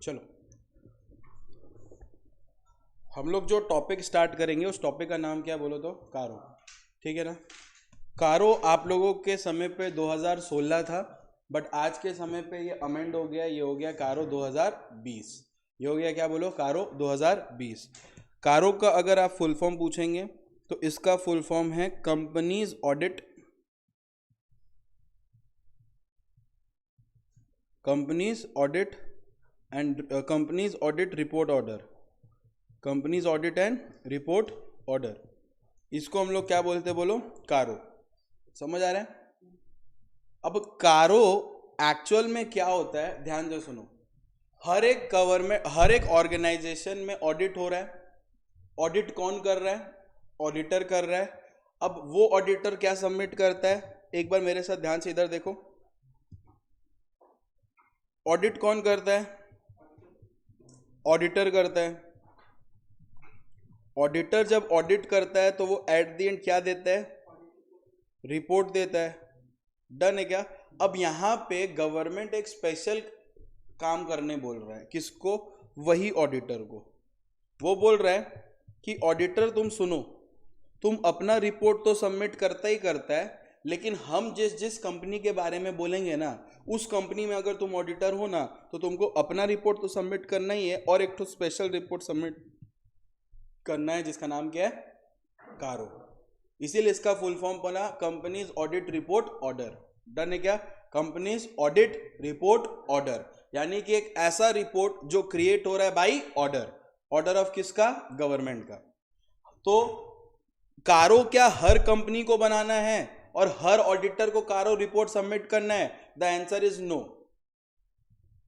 चलो हम लोग जो टॉपिक स्टार्ट करेंगे उस टॉपिक का नाम क्या बोलो तो कारो, ठीक है ना। कारो आप लोगों के समय पे 2016 था, बट आज के समय पे ये अमेंड हो गया, ये हो गया कारो 2020। ये हो गया क्या बोलो, कारो 2020। कारो का अगर आप फुल फॉर्म पूछेंगे तो इसका फुल फॉर्म है companies audit and companies audit report order, companies audit and report order. इसको हम लोग क्या बोलते हैं बोलो, कारो। समझ आ रहा है। अब कारो एक्चुअल में क्या होता है, ध्यान दो सुनो। हर एक गवर्नमेंट, हर एक ऑर्गेनाइजेशन में ऑडिट हो रहा है। ऑडिट कौन कर रहा है, ऑडिटर कर रहा है। अब वो ऑडिटर क्या सबमिट करता है, एक बार मेरे साथ ध्यान से इधर देखो। ऑडिट कौन करता है, ऑडिटर करता है। ऑडिटर जब ऑडिट करता है तो वो एट द एंड क्या देता है, रिपोर्ट देता है। डन है क्या। अब यहां पे गवर्नमेंट एक स्पेशल काम करने बोल रहा है, किसको, वही ऑडिटर को। वो बोल रहा है कि ऑडिटर तुम सुनो, तुम अपना रिपोर्ट तो सबमिट करता ही करता है, लेकिन हम जिस कंपनी के बारे में बोलेंगे ना, उस कंपनी में अगर तुम ऑडिटर हो ना, तो तुमको अपना रिपोर्ट तो सबमिट करना ही है और एक तो स्पेशल रिपोर्ट सबमिट करना है जिसका नाम क्या है, कारो। इसीलिए इसका फुल फॉर्म बना companies audit report order. Done है क्या, कंपनीज ऑडिट रिपोर्ट ऑर्डर, यानी कि एक ऐसा रिपोर्ट जो क्रिएट हो रहा है बाय ऑर्डर, ऑर्डर ऑफ किसका, गवर्नमेंट का। तो कारो क्या हर कंपनी को बनाना है और हर ऑडिटर को कारो रिपोर्ट सबमिट करना है? The answer is no.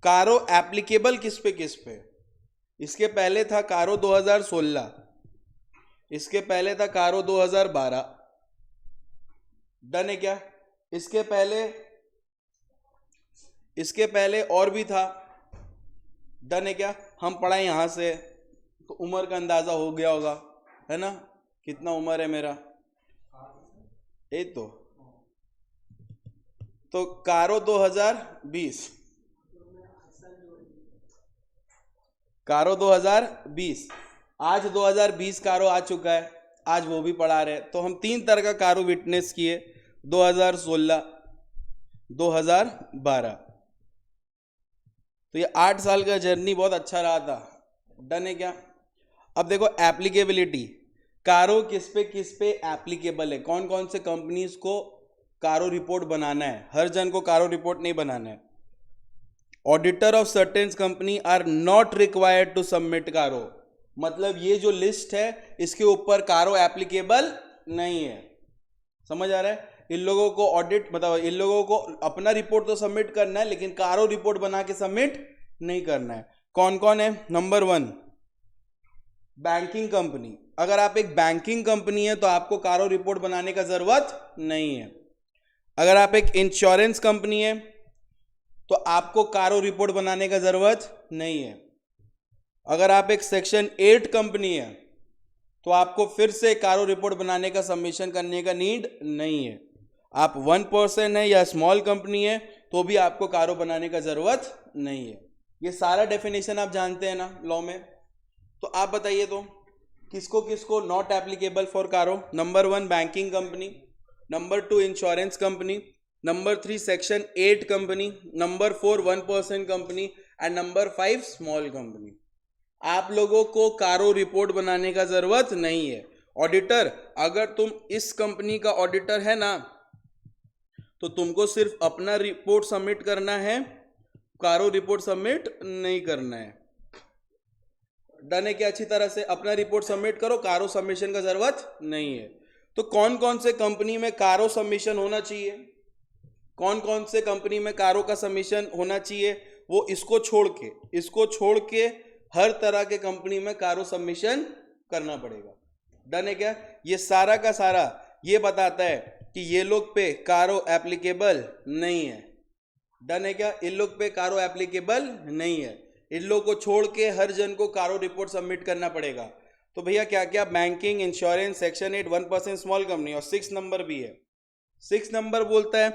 CARO applicable किस पे, इसके पहले था कारो 2016, इसके पहले था कारो 2012। डन है क्या। इसके पहले और भी था। डन है क्या। हम पढ़ाए यहां से तो उम्र का अंदाजा हो गया होगा, है ना। कितना उम्र है मेरा, एक तो कारो 2020, कारो 2020, आज 2020 कारो आ चुका है, आज वो भी पढ़ा रहे। तो हम 3 तरह का कारो विटनेस किए, 2016, 2012। तो ये 8 साल का जर्नी बहुत अच्छा रहा था। डन है क्या। अब देखो एप्लीकेबिलिटी, कारो किस पे एप्लीकेबल है, कौन कौन से कंपनीज को कारो रिपोर्ट बनाना है। हर जन को कारो रिपोर्ट नहीं बनाना है। Auditor of certain company are not required to submit CARO, मतलब ये जो लिस्ट है इसके ऊपर कारो एप्लीकेबल नहीं है। समझ आ रहा है। इन लोगों को ऑडिट मतलब इन लोगों को अपना रिपोर्ट तो सबमिट करना है, लेकिन कारो रिपोर्ट बना के सबमिट नहीं करना है। कौन कौन है, नंबर 1 बैंकिंग कंपनी। अगर आप एक बैंकिंग कंपनी है तो आपको कारो रिपोर्ट बनाने का जरूरत नहीं है। अगर आप एक इंश्योरेंस कंपनी है तो आपको कारो रिपोर्ट बनाने का जरूरत नहीं है। अगर आप एक सेक्शन 8 कंपनी है तो आपको फिर से कारो रिपोर्ट बनाने का सबमिशन करने का नीड नहीं है। आप 1% है या स्मॉल कंपनी है तो भी आपको कारो बनाने का जरूरत नहीं है। ये सारा डेफिनेशन आप जानते हैं ना लॉ में। तो आप बताइए तो किसको किसको नॉट एप्लीकेबल फॉर कारो। Number 1 banking company, number 2 insurance company, number 3 section 8 company, number 4 1% company and number 5 small company. आप लोगों को कारो रिपोर्ट बनाने का जरूरत नहीं है। ऑडिटर, अगर तुम इस कंपनी का ऑडिटर है ना, तो तुमको सिर्फ अपना रिपोर्ट सबमिट करना है, कारो रिपोर्ट सबमिट नहीं करना है। डन है क्या। अच्छी तरह से अपना रिपोर्ट सबमिट करो, कारो सबमिशन का जरूरत नहीं है। तो कौन कौन से कंपनी में कारो सबमिशन होना चाहिए, कौन कौन से कंपनी में कारो का सबमिशन होना चाहिए, वो इसको छोड़ के हर तरह के कंपनी में कारो सबमिशन करना पड़ेगा। डन है क्या। ये सारा का सारा ये बताता है कि ये लोग पे कारो एप्लीकेबल नहीं है। डन है क्या। इन लोग पे कारो एप्लीकेबल नहीं है, इन लोग को छोड़ के हर जन को कारो रिपोर्ट सबमिट करना पड़ेगा। तो भैया क्या क्या, banking, insurance, section 8 1% small company, और 6 नंबर भी है। 6 नंबर बोलता है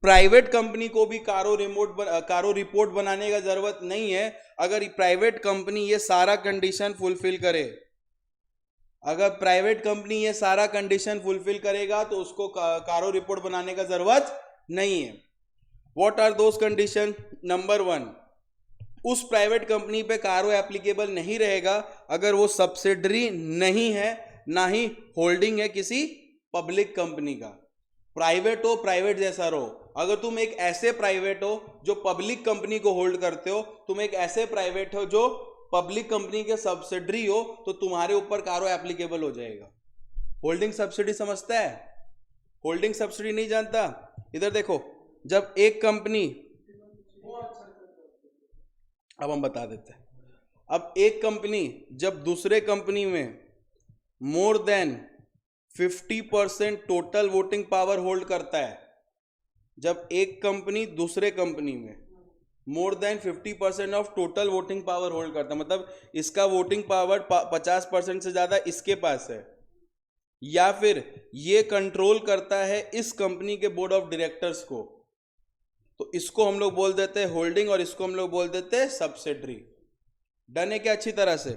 प्राइवेट कंपनी को भी कारो रिपोर्ट बनाने का जरूरत नहीं है अगर प्राइवेट कंपनी ये सारा कंडीशन फुलफिल करे। अगर प्राइवेट कंपनी ये सारा कंडीशन फुलफिल करेगा तो उसको कारो रिपोर्ट बनाने का जरूरत नहीं है। What are those condition? Number 1, उस प्राइवेट कंपनी पे कारो एप्लीकेबल नहीं रहेगा अगर वो सब्सिडरी नहीं है, ना ही होल्डिंग है किसी पब्लिक कंपनी का। प्राइवेट हो, प्राइवेट जैसा रहो। अगर तुम एक ऐसे प्राइवेट हो जो पब्लिक कंपनी को होल्ड करते हो, तुम एक ऐसे प्राइवेट हो जो पब्लिक कंपनी के सब्सिडरी हो, तो तुम्हारे ऊपर कारो एप्लीकेबल हो जाएगा। होल्डिंग सब्सिडी समझता है? होल्डिंग सब्सिडी नहीं जानता? इधर देखो, जब एक कंपनी, अब हम बता देते हैं, अब एक कंपनी जब दूसरे कंपनी में more than 50% total voting power hold करता है, जब एक कंपनी दूसरे कंपनी में more than 50% of total voting power hold करता है, मतलब इसका वोटिंग पावर 50% से ज्यादा इसके पास है, या फिर ये कंट्रोल करता है इस कंपनी के बोर्ड ऑफ डायरेक्टर्स को, तो इसको हम लोग बोल देते हैं होल्डिंग और इसको हम लोग बोल देते हैं सब्सिडरी। डन है क्या अच्छी तरह से?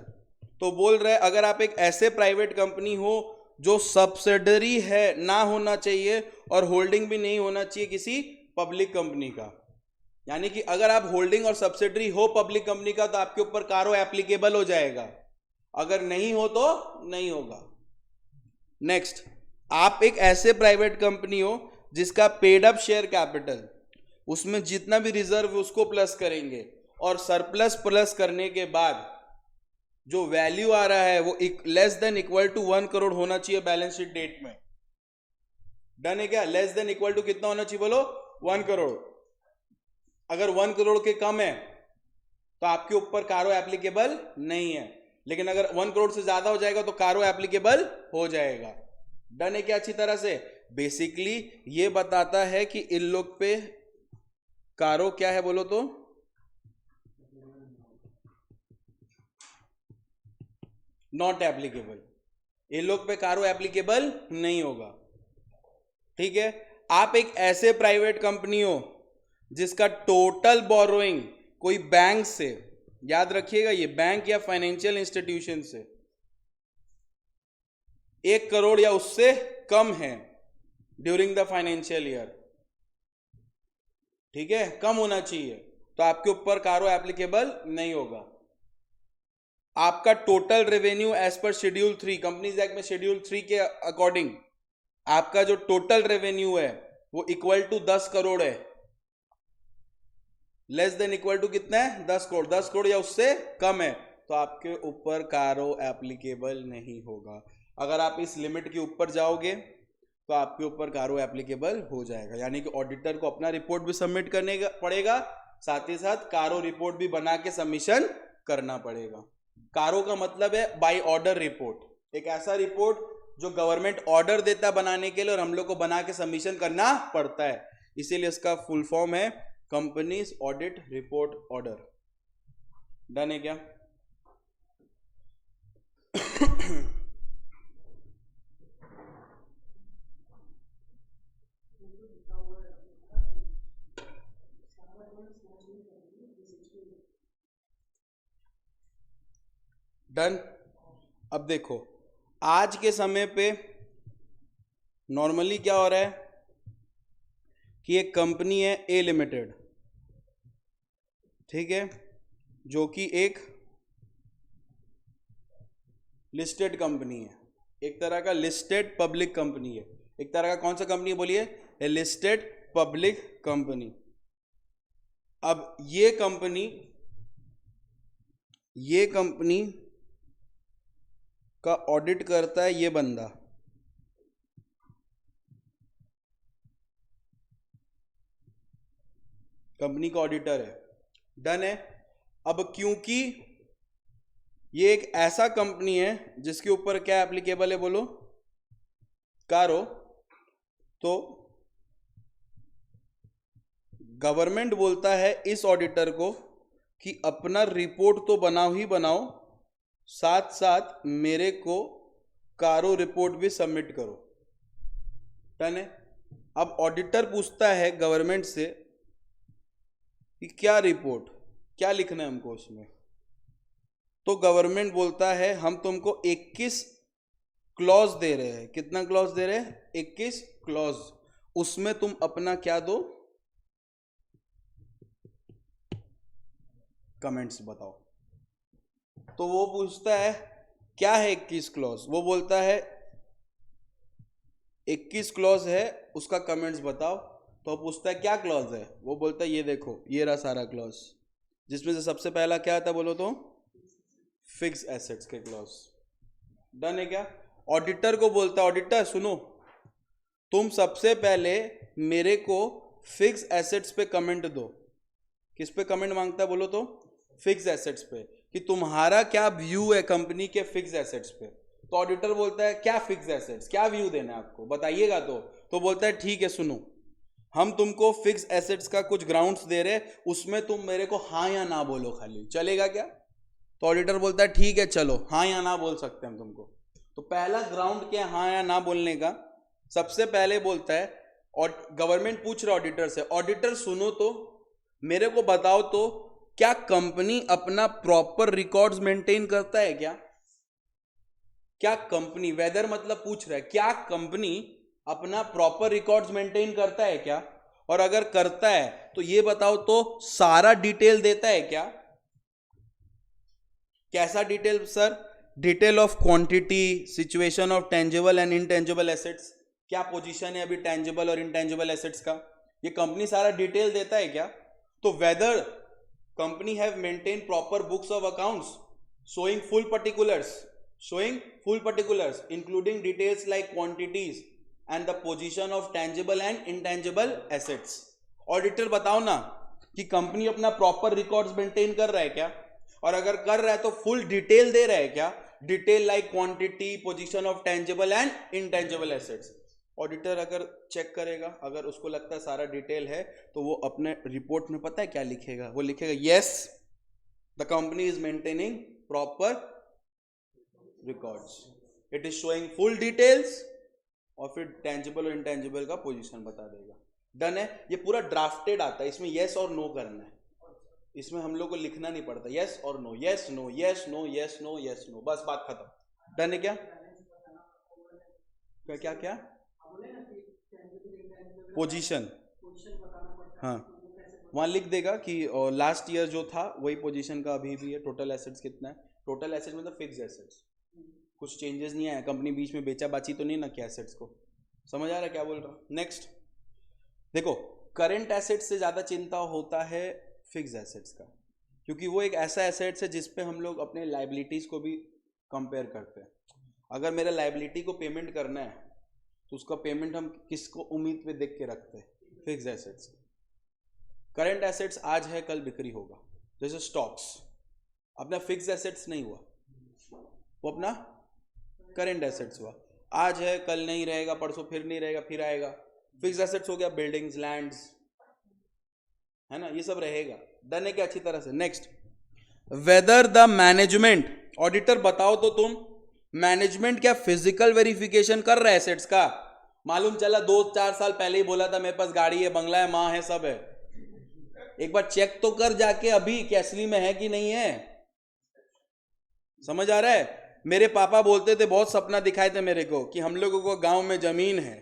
तो बोल रहे अगर आप एक ऐसे प्राइवेट कंपनी हो जो सब्सिडरी है, ना होना चाहिए, और होल्डिंग भी नहीं होना चाहिए किसी पब्लिक कंपनी का, यानी कि अगर आप होल्डिंग और सब्सिडरी हो पब्लिक कंपनी का तो आपके ऊपर कारो एप्लीकेबल हो जाएगा, अगर नहीं हो तो नहीं होगा। नेक्स्ट, आप एक ऐसे प्राइवेट कंपनी हो जिसका पेड अप शेयर कैपिटल, उसमें जितना भी रिजर्व उसको प्लस करेंगे और सरप्लस प्लस करने के बाद जो वैल्यू आ रहा है वो less than equal to 1 crore होना चाहिए बैलेंस शीट डेट में। डन है क्या? लेस देन इक्वल टू कितना होना चाहिए बोलो? 1 करोड़। अगर 1 करोड़ के कम है तो आपके ऊपर कारो एप्लीकेबल नहीं है, लेकिन अगर 1 करोड़ से ज्यादा हो जाएगा तो कारो एप्लीकेबल हो जाएगा। डन है क्या अच्छी तरह से? बेसिकली ये बताता है कि इन लोग पे कारो क्या है बोलो तो? Not applicable. इन लोग पे कारो एप्लीकेबल नहीं होगा। ठीक है, आप एक ऐसे प्राइवेट कंपनी हो जिसका टोटल बोरोइंग कोई बैंक से, याद रखिएगा ये बैंक या फाइनेंशियल इंस्टीट्यूशन से 1 करोड़ या उससे कम है ड्यूरिंग द फाइनेंशियल ईयर, ठीक है, कम होना चाहिए, तो आपके ऊपर कारो एप्लीकेबल नहीं होगा। आपका total revenue as per schedule 3 companies act में शेड्यूल 3 के अकॉर्डिंग आपका जो टोटल रेवेन्यू है वो इक्वल टू 10 करोड़ है, लेस देन इक्वल टू कितना है? 10 करोड़। 10 करोड़ या उससे कम है तो आपके ऊपर कारो एप्लीकेबल नहीं होगा। अगर आप इस लिमिट के ऊपर जाओगे तो आपके ऊपर कारो एप्लीकेबल हो जाएगा, यानी कि ऑडिटर को अपना रिपोर्ट भी सबमिट करने का पड़ेगा, साथ ही साथ कारो रिपोर्ट भी बना के सबमिशन करना पड़ेगा। कारो का मतलब है बाय ऑर्डर रिपोर्ट, एक ऐसा रिपोर्ट जो गवर्नमेंट ऑर्डर देता है बनाने के लिए और हम लोग को बना के सबमिशन करना पड़ता है, इसीलिए इसका फुल फॉर्म है companies audit report order. Done है क्या? डन। अब देखो आज के समय पे नॉर्मली क्या हो रहा है कि एक कंपनी है ए लिमिटेड, ठीक है, जो कि एक लिस्टेड कंपनी है, एक तरह का लिस्टेड पब्लिक कंपनी है। एक तरह का कौन सा कंपनी है बोलिए? ए लिस्टेड पब्लिक कंपनी। अब ये कंपनी का ऑडिट करता है ये बंदा, कंपनी का ऑडिटर है। डन है। अब क्योंकि ये एक ऐसा कंपनी है जिसके ऊपर क्या एप्लीकेबल है बोलो? कारो। तो गवर्नमेंट बोलता है इस ऑडिटर को कि अपना रिपोर्ट तो बनाओ ही बनाओ, साथ साथ मेरे को कारो रिपोर्ट भी सबमिट करो। डन है। अब ऑडिटर पूछता है गवर्नमेंट से कि क्या रिपोर्ट, क्या लिखना है हमको उसमें। तो गवर्नमेंट बोलता है हम तुमको 21 क्लॉज दे रहे हैं। कितना क्लॉज दे रहे हैं? 21 क्लॉज। उसमें तुम अपना क्या दो, कमेंट्स बताओ। तो वो पूछता है क्या है 21 क्लॉज। वो बोलता है 21 क्लॉज है, उसका कमेंट्स बताओ। तो पूछता है क्या क्लॉज है। वो बोलता है ये देखो, ये रहा सारा क्लॉज, जिसमें से सबसे पहला क्या आता बोलो तो फिक्स एसेट्स के क्लॉज। डन है क्या? ऑडिटर को बोलता है ऑडिटर सुनो, तुम सबसे पहले मेरे को फिक्स एसेट्स पे कमेंट दो। किस पे कमेंट मांगता है बोलो तो? फिक्स एसेट्स पे, कि तुम्हारा क्या व्यू है कंपनी के फिक्स एसेट्स पे। तो ऑडिटर बोलता है क्या फिक्स एसेट्स, क्या व्यू देना है आपको, बताइएगा। तो बोलता है ठीक है सुनो, हम तुमको फिक्स एसेट्स का कुछ ग्राउंड्स दे रहे, उसमें तुम मेरे को हाँ या ना बोलो खाली, चलेगा क्या? तो ऑडिटर बोलता है ठीक है चलो, हाँ या ना बोल सकते हैं हम तुमको। तो पहला ग्राउंड क्या हाँ या ना बोलने का? सबसे पहले बोलता है, और गवर्नमेंट पूछ रहा ऑडिटर से, ऑडिटर सुनो तो मेरे को बताओ तो क्या कंपनी अपना प्रॉपर रिकॉर्ड्स मेंटेन करता है क्या? क्या कंपनी, वेदर मतलब पूछ रहा है, क्या कंपनी अपना प्रॉपर रिकॉर्ड्स मेंटेन करता है क्या? और अगर करता है तो ये बताओ तो सारा डिटेल देता है क्या? कैसा detail sir? Detail of quantity, situation of tangible and intangible assets, क्या पोजीशन है अभी टेंजिबल और इनटेंजिबल एसेट्स का, ये कंपनी सारा डिटेल देता है क्या? तो weather company have maintain proper books of accounts showing full particulars including details like quantities and the position of tangible and intangible assets। Auditor बताओ ना कि कंपनी अपना प्रॉपर रिकॉर्ड्स मेंटेन कर रहा है क्या, और अगर कर रहा है तो फुल डिटेल दे रहा है क्या? Detail like quantity, position of tangible and intangible assets. Auditor अगर चेक करेगा, अगर उसको लगता है सारा डिटेल है, तो वो अपने रिपोर्ट में पता है क्या लिखेगा? वो लिखेगा yes the company is maintaining proper records, it is showing full details, और फिर टेंजिबल और इनटेंजिबल का पोजीशन बता देगा। डन है। ये पूरा ड्राफ्टेड आता है, इसमें यस और नो करना है, इसमें हम लोग को लिखना नहीं पड़ता, यस और no, yes no, yes no, yes no, yes no, बस बात खत्म। डन है क्या? क्या क्या क्या? पोजीशन, हाँ वहां लिख देगा कि लास्ट ईयर जो था वही पोजीशन का अभी भी है। टोटल एसेट्स कितना है? टोटल एसेट मतलब फिक्स एसेट्स, कुछ चेंजेस नहीं आया, कंपनी बीच में बेचा बाची तो नहीं ना क्या एसेट्स को। समझ आ रहा है क्या बोल रहा हूँ? नेक्स्ट देखो, करंट एसेट्स से ज़्यादा चिंता होता है फिक्स एसेट्स का, क्योंकि वो एक ऐसा एसेट्स है जिसपे हम लोग अपने लाइबिलिटीज़ को भी कंपेयर करते हैं। अगर मेरा लाइबिलिटी को पेमेंट करना है तो उसका पेमेंट हम किसको उम्मीद पे देख के रखते हैं? Fix assets. करंट एसेट्स आज है कल बिक्री होगा, जैसे स्टॉक्स अपना फिक्स एसेट्स नहीं हुआ, वो अपना करंट एसेट्स हुआ। आज है कल नहीं रहेगा, परसों फिर नहीं रहेगा, फिर आएगा। फिक्स एसेट्स हो गया बिल्डिंग्स, लैंड्स, है ना, ये सब रहेगा। डन है क्या अच्छी तरह से? Next, whether the management, auditor बताओ तो तुम, मैनेजमेंट क्या फिजिकल वेरिफिकेशन कर रहा है एसेट्स का? मालूम चला 2-4 साल पहले ही बोला था मेरे पास गाड़ी है, बंगला है, माँ है, सब है। एक बार चेक तो कर जाके अभी कि असली में है कि नहीं है। समझ आ रहा है? मेरे पापा बोलते थे, बहुत सपना दिखाए थे मेरे को कि हम लोगों को गांव में जमीन है,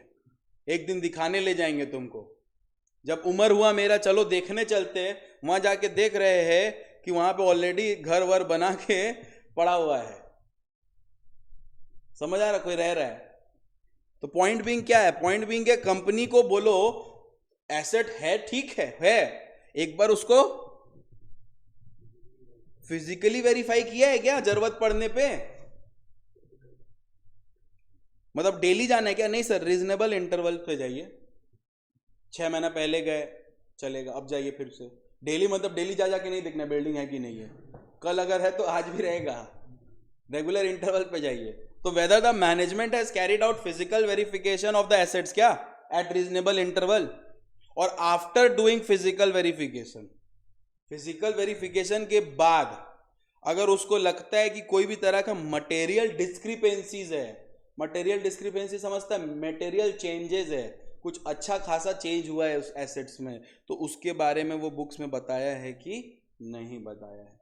एक दिन दिखाने ले जाएंगे तुमको। जब उम्र हुआ मेरा, चलो देखने चलते हैं, वहां जाके देख रहे हैं कि वहां पे ऑलरेडी घर वर बना के पड़ा हुआ है। समझ आ रहा? कोई रह रहा है। तो पॉइंट बिंग क्या है? पॉइंट बिंग है कंपनी को बोलो एसेट है, ठीक है, एक बार उसको फिजिकली वेरीफाई किया है क्या जरूरत पड़ने पे? मतलब डेली जाना है क्या? नहीं सर, रीजनेबल इंटरवल पे जाइए, 6 महीना पहले गए चलेगा, अब जाइए फिर से। डेली मतलब डेली जा जाके नहीं देखना बिल्डिंग है कि नहीं है, कल अगर है तो आज भी रहेगा, रेगुलर इंटरवल पे जाइए। तो whether the management has carried out physical verification of the assets क्या एट रीजनेबल इंटरवल, और after doing physical verification, physical verification के बाद अगर उसको लगता है कि कोई भी तरह का मटेरियल डिस्क्रिपेंसीज है, मटेरियल डिस्क्रिपेंसी समझता है, मटेरियल चेंजेस है, कुछ अच्छा खासा चेंज हुआ है उस एसेट्स में, तो उसके बारे में वो बुक्स में बताया है कि नहीं बताया है।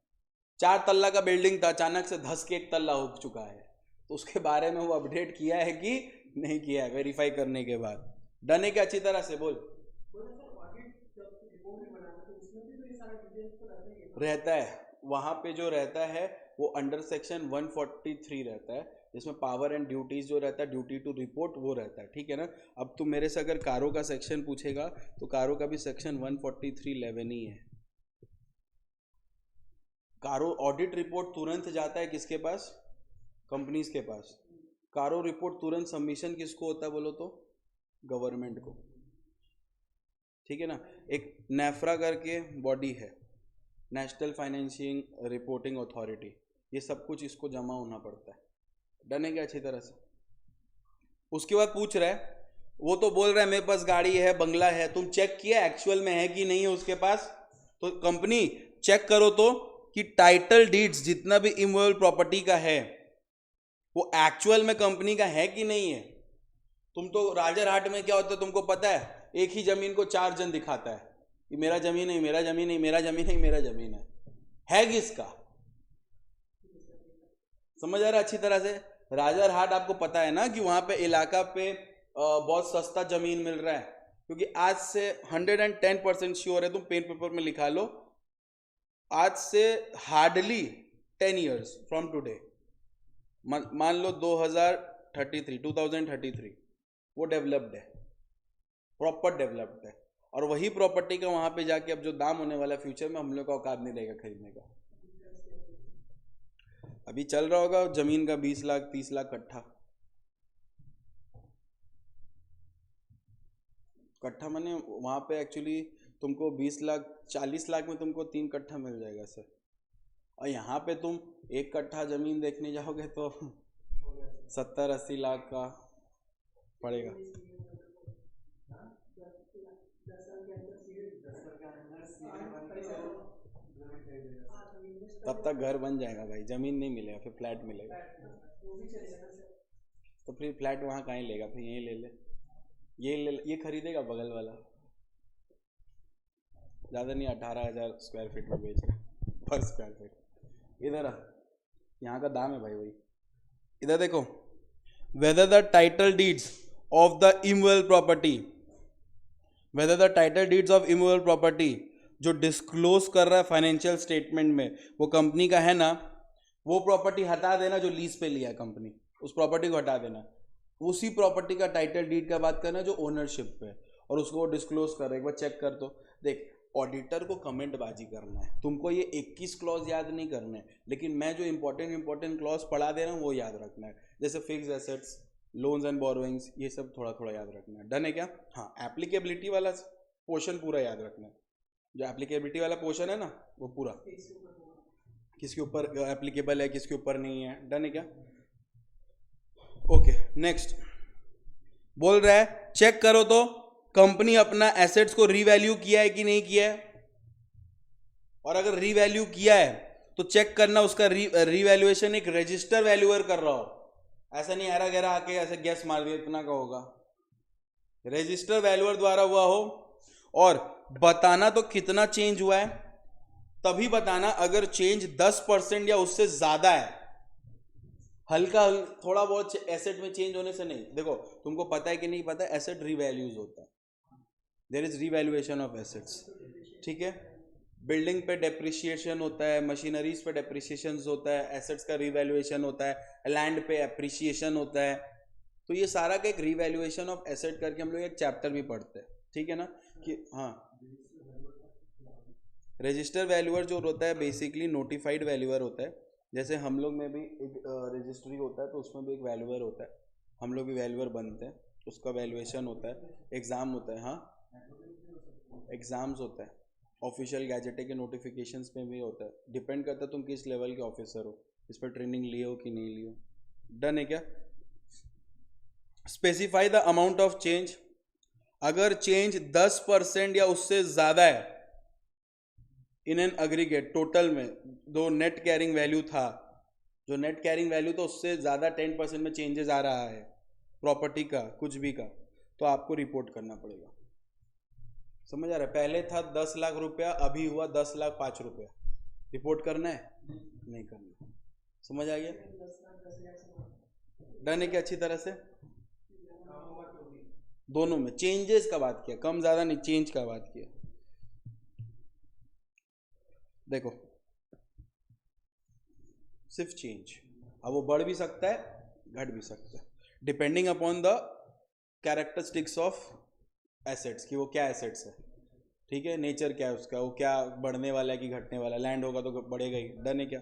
4 तल्ला का बिल्डिंग था, अचानक से धस के 1 तल्ला हो चुका है, तो उसके बारे में वो अपडेट किया है कि नहीं किया है, वेरीफाई करने के बाद। डन है क्या? अच्छी तरह से बोल। रहता है वहां पे, जो रहता है वो अंडर सेक्शन 143 रहता है, जिसमें पावर एंड ड्यूटीज जो रहता है, ड्यूटी टू रिपोर्ट, वो रहता है, ठीक है ना। अब तुम मेरे से अगर कारो का सेक्शन पूछेगा तो कारो का भी सेक्शन 143(11) ही है। कारो ऑडिट रिपोर्ट तुरंत जाता है किसके पास? कंपनीज के पास। कारो रिपोर्ट तुरंत सबमिशन किसको होता है बोलो तो? गवर्नमेंट को, ठीक है ना। एक नेफ्रा करके बॉडी है, नेशनल फाइनेंशियल रिपोर्टिंग अथॉरिटी, ये सब कुछ इसको जमा होना पड़ता है। डन है क्या? अच्छी तरह से। उसके बाद पूछ रहा है, वो तो बोल रहा है मेरे पास गाड़ी है, बंगला है, तुम चेक किया एक्चुअल में है कि नहीं है उसके पास? तो कंपनी चेक करो तो कि टाइटल डीड्स जितना भी इमूवेबल प्रॉपर्टी का है वो एक्चुअल में कंपनी का है कि नहीं है। तुम तो राजर हाट में क्या होता है तुमको पता है, एक ही जमीन को 4 जन दिखाता है कि मेरा जमीन है, मेरा जमीन है, मेरा जमीन है, मेरा जमीन है किसका? समझ आ रहा है अच्छी तरह से? राजर हाट आपको पता है ना कि वहां पे इलाका पे बहुत सस्ता जमीन मिल रहा है, क्योंकि आज से 110% श्योर है, तुम पेन पेपर में लिखा लो, आज से हार्डली 10 years फ्रॉम टुडे, मान लो 2033 वो डेवलप्ड है, प्रॉपर डेवलप्ड है, और वही प्रॉपर्टी का वहां पे जाके अब जो दाम होने वाला है फ्यूचर में, हम लोग का औकात नहीं रहेगा खरीदने का। अभी चल रहा होगा जमीन का 20 लाख 30 लाख कट्ठा माने वहां पे एक्चुअली तुमको 20 लाख 40 लाख में तुमको 3 कट्ठा मिल जाएगा सर, और यहाँ पे तुम 1 कट्ठा जमीन देखने जाओगे तो 70-80 लाख का पड़ेगा। तब तक घर बन जाएगा भाई, जमीन नहीं मिलेगा, फिर फ्लैट मिलेगा, तो फिर फ्लैट वहाँ कहाँ लेगा, फिर यही ले ले, ये खरीदेगा बगल वाला, ज़्यादा नहीं 18,000 स्क्वायर फीट में बेच रहा पर स्क्वायर फीट। इधर आ, यहाँ का दाम है भाई वही। इधर देखो, whether the title deeds of the immovable property, whether the title deeds of immovable property जो डिस्क्लोज कर रहा है फाइनेंशियल स्टेटमेंट में वो कंपनी का है ना, वो प्रॉपर्टी हटा देना जो लीज पे लिया है कंपनी, उस प्रॉपर्टी को हटा देना, उसी प्रॉपर्टी का टाइटल डीड का बात करना जो ओनरशिप पे, और उसको डिस्क्लोज कर रहा है। एक बार चेक कर, तो देख ऑडिटर को कमेंट बाजी करना है, तुमको ये 21 क्लॉज याद नहीं करना है, लेकिन मैं जो इंपॉर्टेंट क्लॉज पढ़ा दे रहा हूँ वो याद रखना है, जैसे fix assets, loans and borrowings, ये सब थोड़ा थोड़ा याद रखना है। डन है क्या? हाँ, एप्लीकेबिलिटी वाला पोर्शन पूरा याद रखना है, जो एप्लीकेबिलिटी वाला पोर्शन है ना वो पूरा, किसके ऊपर एप्लीकेबल है किसके ऊपर नहीं है। डन है क्या? ओके, नेक्स्ट बोल रहा है चेक करो तो कंपनी अपना एसेट्स को रीवैल्यू किया है कि नहीं किया है, और अगर रीवैल्यू किया है तो चेक करना उसका रीवैल्यूएशन एक रजिस्टर वैल्यूअर कर रहा हो, ऐसा नहीं हरा गहरा आके ऐसे गैस मार दिया इतना का होगा, रजिस्टर वैल्यूअर द्वारा हुआ हो, और बताना तो कितना चेंज हुआ है तभी बताना, अगर चेंज 10% या उससे ज्यादा है, हल्का थोड़ा बहुत एसेट में चेंज होने से नहीं। देखो तुमको पता है कि नहीं पता, एसेट रीवैल्यूज होता है, there is revaluation of assets, ठीक है। बिल्डिंग पे डेप्रिसिएशन होता है, मशीनरीज पे डेप्रिसिएशन होता है, एसेट्स का रीवैल्यूएशन होता है, लैंड पे एप्रिसिएशन होता है, तो ये सारा का एक रीवैल्यूएशन ऑफ एसेट करके हम लोग एक चैप्टर भी पढ़ते हैं, ठीक है ना। कि हाँ, रजिस्टर वैल्यूअर जो होता है बेसिकली नोटिफाइड वैल्यूअर होता है, जैसे हम लोग में भी एक रजिस्ट्री होता है तो उसमें भी एक वैल्यूअर होता है, हम लोग भी वैल्यूअर बनते हैं, उसका वैल्यूएशन होता है, एग्ज़ाम होता है, हाँ एग्ज़ाम्स होता है, ऑफिशियल गैजेटे के नोटिफिकेशंस में भी होता है, डिपेंड करता है तुम किस लेवल के ऑफिसर हो, इस पर ट्रेनिंग लिए हो कि नहीं लिए हो। डन है क्या? Specify the amount of change, अगर चेंज 10% या उससे ज़्यादा है इन एन अग्रीगेट, टोटल में जो नेट कैरिंग वैल्यू था, जो नेट कैरिंग वैल्यू तो उससे ज़्यादा 10% में चेंजेस आ रहा है प्रॉपर्टी का कुछ भी का, तो आपको रिपोर्ट करना पड़ेगा। समझ आ रहा है? पहले था 10 लाख रुपया, अभी हुआ 10,05,000 रिपोर्ट करना है? नहीं करना। समझ आ गया? डन है क्या अच्छी तरह से? दोनों में चेंजेस का बात किया, कम ज्यादा नहीं, चेंज का बात किया। देखो सिर्फ चेंज, अब वो बढ़ भी सकता है घट भी सकता है, depending upon the characteristics of assets, कि वो क्या एसेट्स है। ठीक है, नेचर क्या है उसका, वो क्या बढ़ने वाला है कि घटने वाला है। लैंड होगा तो बढ़ेगा ही। डन है क्या?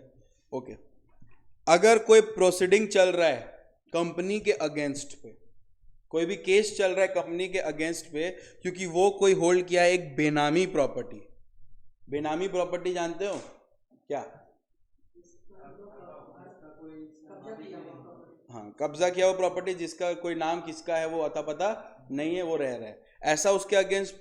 ओके। अगर कोई प्रोसीडिंग चल रहा है कंपनी के अगेंस्ट पे, कोई भी केस चल रहा है कंपनी के अगेंस्ट पे, क्योंकि वो कोई होल्ड किया है एक बेनामी प्रॉपर्टी। बेनामी प्रॉपर्टी जानते हो क्या? हाँ, कब्जा किया हुआ प्रॉपर्टी जिसका कोई नाम किसका है वो अता पता नहीं है, वो रह रहा है, ऐसा उसके अगेंस्ट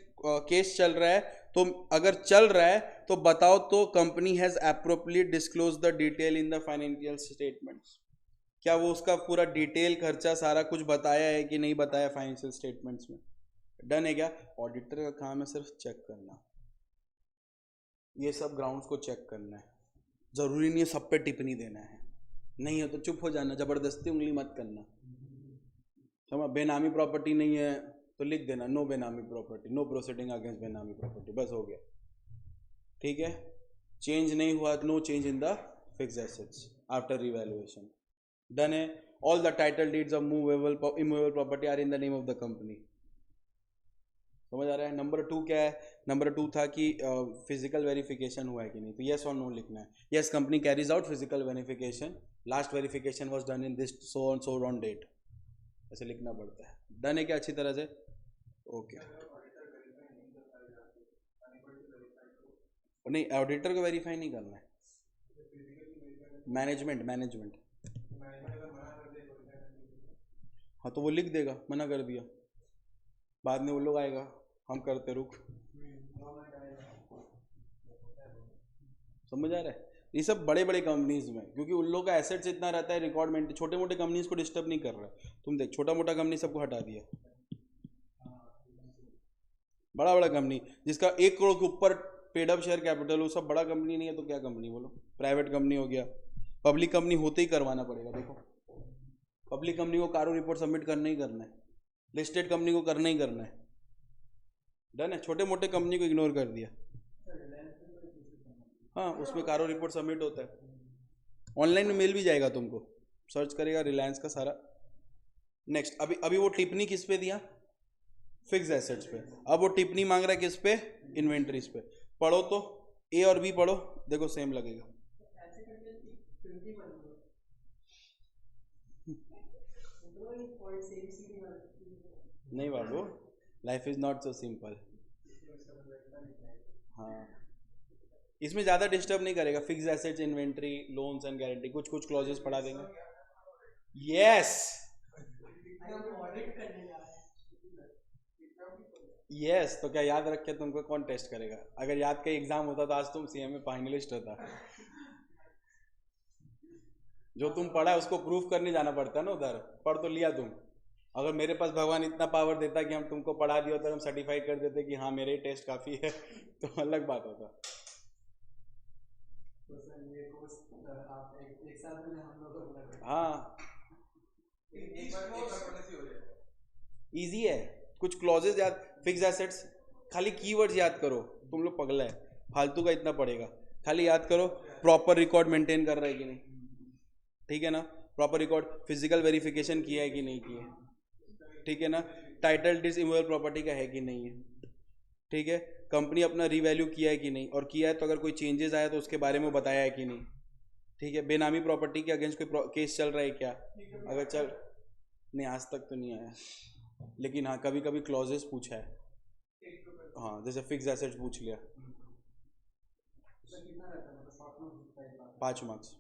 केस चल रहा है। तो अगर चल रहा है तो बताओ तो company has appropriately disclose the detail in the financial statements. क्या वो उसका पूरा डिटेल खर्चा सारा कुछ बताया है कि नहीं बताया फाइनेंशियल स्टेटमेंट्स में? डन है क्या? ऑडिटर का काम है सिर्फ चेक करना, ये सब ग्राउंड्स को चेक करना है। जरूरी नहीं है सब पे टिप्पणी देना है, नहीं हो तो चुप हो जाना, जबरदस्ती उंगली मत करना। समझ? बेनामी प्रॉपर्टी नहीं है तो लिख देना no benami property, no proceeding against benami property, बस हो गया। ठीक है, चेंज नहीं हुआ, no change in the fix assets after revaluation. Done है। All the title deeds of movable immovable property are in the name of the company. समझ आ रहा है? नंबर 2 क्या है? नंबर 2 था कि फिजिकल वेरिफिकेशन हुआ है कि नहीं, तो यस और नो लिखना है। Yes, company carries out physical verification, last verification was done in this so on date, ऐसे लिखना पड़ता है। डन है क्या अच्छी तरह से? ओके। नहीं, ऑडिटर को वेरीफाई नहीं करना है, मैनेजमेंट। हाँ तो वो लिख देगा मना कर दिया, बाद में वो लोग आएगा हम करते रुक। समझ आ रहा है? ये सब बड़े बड़े कंपनीज में, क्योंकि उन लोगों का एसेट्स इतना रहता है, रिकॉर्ड मेंटेन, छोटे मोटे कंपनीज को डिस्टर्ब नहीं कर रहा है। तुम देख, छोटा मोटा कंपनी सबको हटा दिया, बड़ा बड़ा कंपनी जिसका 1 करोड़ के ऊपर पेड अप शेयर कैपिटल, वो सब बड़ा कंपनी नहीं है तो क्या कंपनी बोलो? प्राइवेट कंपनी हो गया। पब्लिक कंपनी होते ही करवाना पड़ेगा। देखो, पब्लिक कंपनी को कारो रिपोर्ट सबमिट करना ही करना है, लिस्टेड कंपनी को करना ही करना है। डन है। छोटे मोटे कंपनी को इग्नोर कर दिया। हाँ, उसमें कारो रिपोर्ट सबमिट होता है, ऑनलाइन में मिल भी जाएगा तुमको, सर्च करेगा रिलायंस का सारा। नेक्स्ट, अभी अभी वो टिप्पणी किस पे दिया? फिक्स एसेट्स पे। अब वो टिप्पणी मांग रहा है किस पे? इन्वेंट्रीज पे। पढ़ो तो, ए और बी पढ़ो, देखो सेम लगेगा। नहीं बाबू, life is not so simple. हाँ, इसमें ज़्यादा डिस्टर्ब नहीं करेगा। Fix assets, inventory, loans and guarantee, कुछ कुछ क्लॉजेस पढ़ा देंगे। यस यस, तो क्या याद रख के तुमको कौन टेस्ट करेगा? अगर याद का एग्जाम होता तो आज तुम सीएमए फाइनलिस्ट होता। जो तुम पढ़ा है उसको प्रूफ करने जाना पड़ता है ना उधर। पढ़ तो लिया तुम, अगर मेरे पास भगवान इतना पावर देता कि हम तुमको पढ़ा दिया तो हम सर्टिफाइड कर देते कि हाँ मेरे टेस्ट काफ़ी है तो अलग बात होता। हाँ, इजी है। कुछ क्लॉजेज याद, फिक्स एसेट्स, खाली कीवर्ड्स याद करो। तुम लोग पगला है, फालतू का इतना पड़ेगा। खाली याद करो प्रॉपर रिकॉर्ड मेंटेन कर रहा है कि नहीं, ठीक है ना? प्रॉपर रिकॉर्ड, फिजिकल वेरिफिकेशन किया है कि नहीं किया है, ठीक है ना? टाइटल डीड्स इमूवेबल प्रॉपर्टी का है कि नहीं है, ठीक है? कंपनी अपना रीवैल्यू किया है कि नहीं, और किया है तो अगर कोई चेंजेस आया तो उसके बारे में बताया है कि नहीं, ठीक है? बेनामी प्रॉपर्टी के अगेंस्ट कोई केस चल रहा है क्या? अगर चल, नहीं आज तक तो नहीं आया, लेकिन हाँ कभी कभी क्लॉजेस पूछा है। हाँ, जैसे फिक्स एसेट्स पूछ लिया। 5 मार्क्स।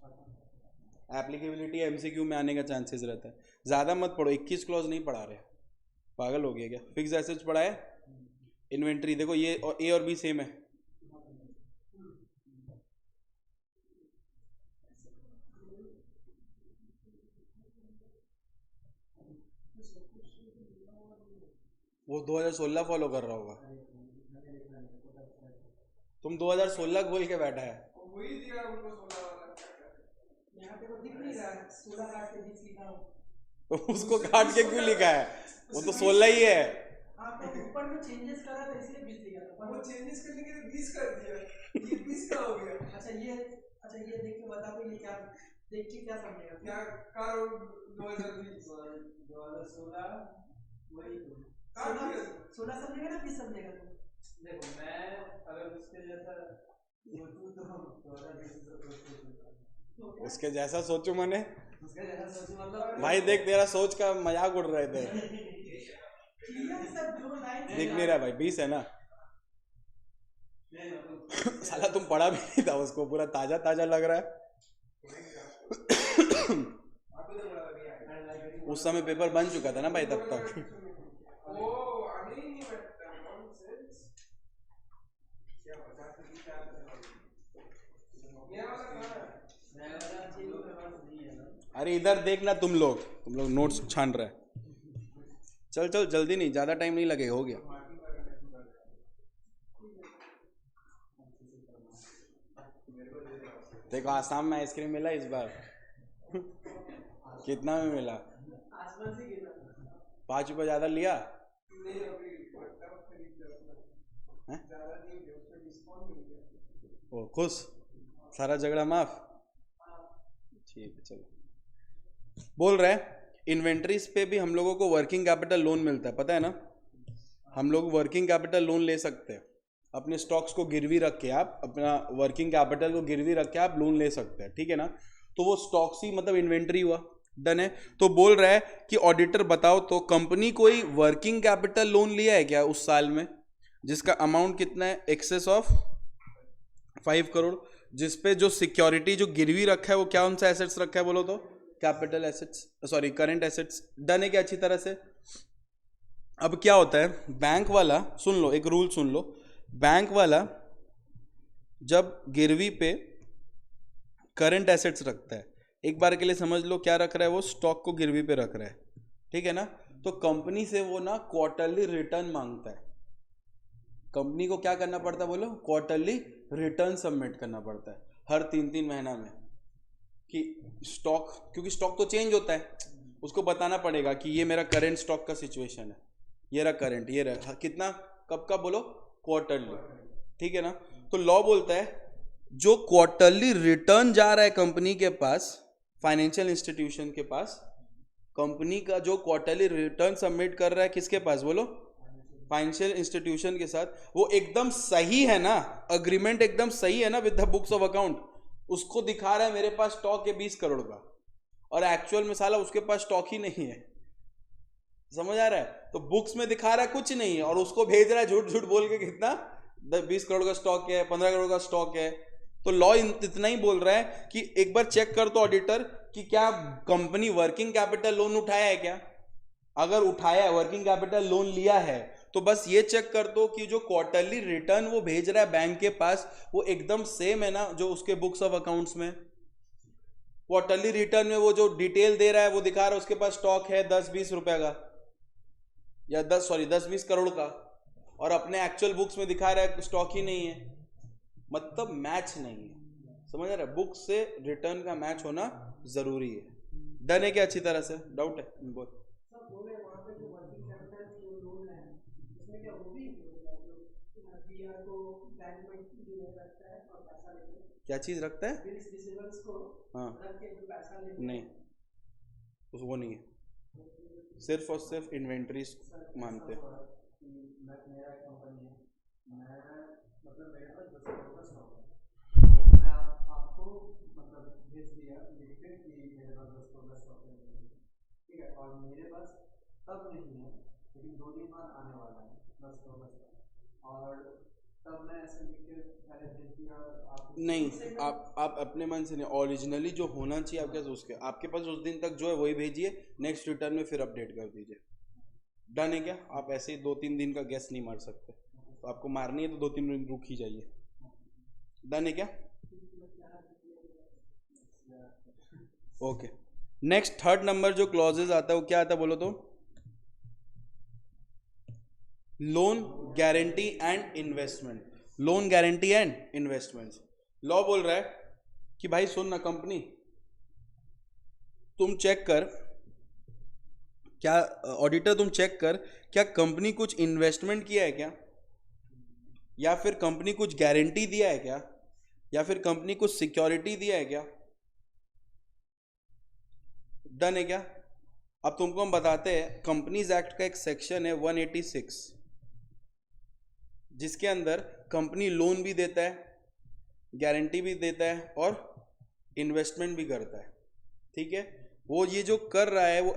एप्लीकेबिलिटी एमसीक्यू में आने का चांसेस रहता है। ज़्यादा मत पढ़ो, 21 क्लॉज नहीं पढ़ा रहे, पागल हो गया क्या? फिक्स एसेट्स पढ़ा है, इन्वेंट्री देखो, ये और ए और बी सेम है। वो 2016 फॉलो कर रहा होगा। तुम 2016 बोल के बैठा है। वही दिया उनको 16 वाला। यहाँ पे तो दिख नहीं रहा है 16 काट के 20 लिखा हो। तो उसको काट के क्यों लिखा है? वो तो 16 ही है। हाँ तो ऊपर में चेंजेस करा था इसलिए 20 लिखा था। वो चेंजेस करने के लिए 20 कर दिया। ये 20 का हो गया। अच्छा ये देख के बता दो ये क्या देख के क्या समझेगा? क्या करो 2020 2016 वही 16 समझेगा ना 20 समझेगा तुम? देखो मैं अगर उसके जैसा सोचूं तो हम 2020 उसके जैसा सोचूं मैंने उसके जैसा सोचूं मतलब भाई देख तेरा सोच का मजाक उड़ रहे थे। दिख नहीं रहा भाई 20 है ना। साला तुम पढ़ा भी नहीं था उसको, पूरा ताजा ताजा लग रहा है। उस समय पेपर बन चुका था ना भाई तब तक। अरे इधर देखना तुम लोग नोट्स छान रहे। चल जल्दी नहीं, ज्यादा टाइम नहीं लगेगा, हो गया। देखो आसाम में आइसक्रीम मिला इस बार। कितना में मिला? 5 रुपये ज्यादा लिया। ओ खुश, सारा झगड़ा माफ। ठीक है चलो। बोल रहे हैं इन्वेंट्रीज पे भी हम लोगों को वर्किंग कैपिटल लोन मिलता है, पता है ना? हम लोग वर्किंग कैपिटल लोन ले सकते हैं। अपने स्टॉक्स को गिरवी रख के आप अपना वर्किंग कैपिटल को गिरवी रख के आप लोन ले सकते हैं, ठीक है ना? तो वो स्टॉक्स ही मतलब इन्वेंट्री हुआ, डन है। तो बोल रहा है कि ऑडिटर बताओ तो कंपनी कोई वर्किंग कैपिटल लोन लिया है क्या उस साल में, जिसका अमाउंट कितना है? एक्सेस ऑफ 5 करोड़, जिसपे जो सिक्योरिटी जो गिरवी रखा है वो क्या उनसे एसेट्स रखा है बोलो तो? Capital assets, sorry current assets. Done है क्या अच्छी तरह से? अब क्या होता है, बैंक वाला सुन लो, एक रूल सुन लो। बैंक वाला जब गिरवी पे करंट एसेट्स रखता है, एक बार के लिए समझ लो क्या रख रहा है वो? स्टॉक को गिरवी पे रख रहा है, ठीक है ना? तो कंपनी से वो ना क्वार्टरली रिटर्न मांगता है। कंपनी को क्या करना पड़ता है बोलो? क्वार्टरली रिटर्न सबमिट करना पड़ता है हर 3-3 महीना में, कि स्टॉक, क्योंकि स्टॉक तो चेंज होता है, उसको बताना पड़ेगा कि ये मेरा करंट स्टॉक का सिचुएशन है, ये रहा करंट, ये रहा कितना, कब का बोलो? क्वार्टरली, ठीक है ना? तो लॉ बोलता है जो क्वार्टरली रिटर्न जा रहा है कंपनी के पास, फाइनेंशियल इंस्टीट्यूशन के पास, कंपनी का जो क्वार्टरली रिटर्न सबमिट कर रहा है किसके पास बोलो? फाइनेंशियल इंस्टीट्यूशन के साथ, वो एकदम सही है ना? अग्रीमेंट एकदम सही है ना with the books of account? उसको दिखा रहा है मेरे पास स्टॉक है 20 करोड़ का, और एक्चुअल में साला उसके पास स्टॉक ही नहीं है, समझ आ रहा है? तो बुक्स में दिखा रहा है कुछ नहीं है, और उसको भेज रहा है झूठ झूठ बोल के कितना 20 करोड़ का स्टॉक है, 15 करोड़ का स्टॉक है। तो लॉ इतना ही बोल रहा है कि एक बार चेक कर तो ऑडिटर कि क्या कंपनी वर्किंग कैपिटल लोन उठाया है क्या? अगर उठाया है, वर्किंग कैपिटल लोन लिया है, तो बस ये चेक कर दो कि जो क्वार्टरली रिटर्न वो भेज रहा है बैंक के पास वो एकदम सेम है ना जो उसके बुक्स ऑफ अकाउंट्स में। क्वार्टरली रिटर्न में वो जो डिटेल दे रहा है वो दिखा रहा है उसके पास स्टॉक है 10-20 रुपए का, या 10-20 करोड़ का, और अपने एक्चुअल बुक्स में दिखा रहा है स्टॉक ही नहीं है, मतलब मैच नहीं है, समझ रहे? बुक से रिटर्न का मैच होना जरूरी है। डन है क्या अच्छी तरह से? डाउट है? बोल। क्या चीज रखता है? हाँ नहीं, उस वो नहीं है, सिर्फ और सिर्फ इन्वेंट्री मानते हैं। और मेरे पास तब नहीं है, लेकिन 2 दिन बाद आने वाला है 10 और तब मैं ऐसे लिख के पहले भेज दिया। आप नहीं, आप अपने मन से नहीं, ओरिजिनली जो होना चाहिए आपके पास उसके आपके पास उस दिन तक जो है वही भेजिए, नेक्स्ट रिटर्न में फिर अपडेट कर दीजिए। डन है क्या? आप ऐसे ही 2-3 दिन का गैस नहीं मार सकते, तो आपको मारनी है तो 2-3 दिन रुक ही जाइए। डन है क्या? ओके। नेक्स्ट 3rd नंबर जो क्लॉजेज आता है वो क्या आता है बोलो तो? Loan guarantee and investment, loan guarantee and investment. Law बोल रहा है कि भाई सुन ना कंपनी, तुम चेक कर, क्या ऑडिटर तुम चेक कर, क्या कंपनी कुछ इन्वेस्टमेंट किया है क्या, या फिर कंपनी कुछ गारंटी दिया है क्या, या फिर कंपनी कुछ सिक्योरिटी दिया है क्या। डन है क्या। अब तुमको हम बताते हैं, कंपनीज एक्ट का एक सेक्शन है 186, जिसके अंदर कंपनी लोन भी देता है, गारंटी भी देता है और इन्वेस्टमेंट भी करता है। ठीक है, वो ये जो कर रहा है वो